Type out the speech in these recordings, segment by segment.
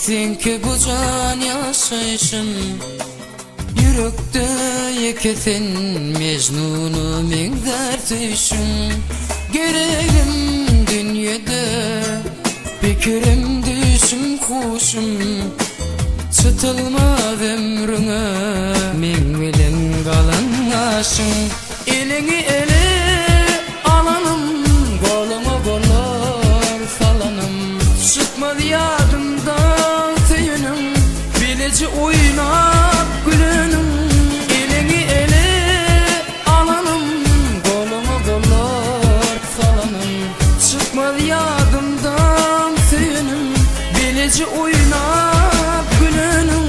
Senki bu can yaşayışım Yürekde yeketin Mecnunu men dertişim Gereğim dünyada Fikirim düşüm kuşum Çıtılmaz ömrüne Men bilen kalan aşım Elini ele alanım Koluma kollar salanım Çıkmadı yadımdan tüyünüm Bileci oynap gülünüm Elini ele alanım Koluma kollar salanım Çıkmadı yadımdan tüyünüm Bileci oynap gülünüm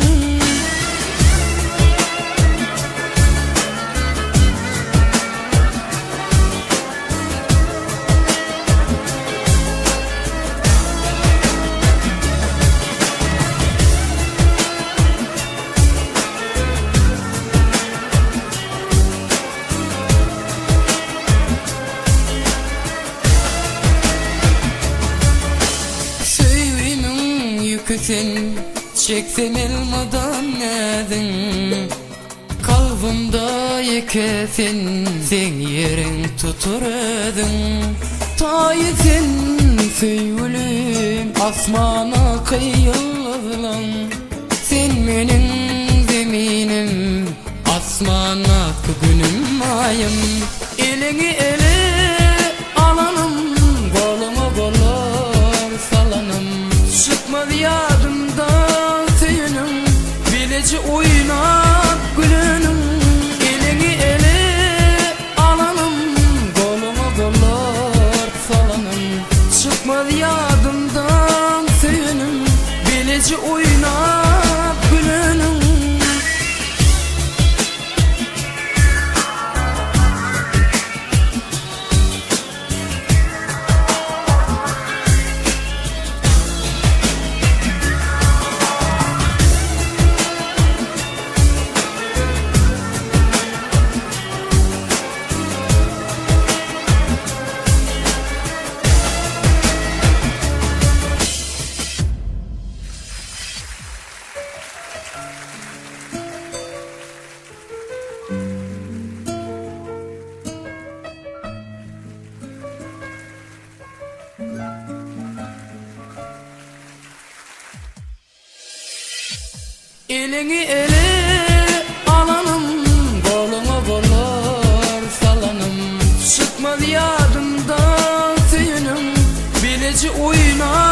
Sen çeksen elmadan nedin Kalbimda yekesin Sen yerin tutur edin Tayitin söyülüm Asmana kıyıldın Sen menin zeminim Asmana günüm ayım Elini ele alanım Koluma kollar salanım Çıkmadı yadımdan tüyünüm Bileci oynap gülünüm Elini ele alanım Koluma kollar salanım Çıkmadı yadımdan tüyünüm Bileci oynap gülünüm Elini ele alanım Koluma kollar salanım Çıkmadı yadımdan tüyünüm Bileci oynar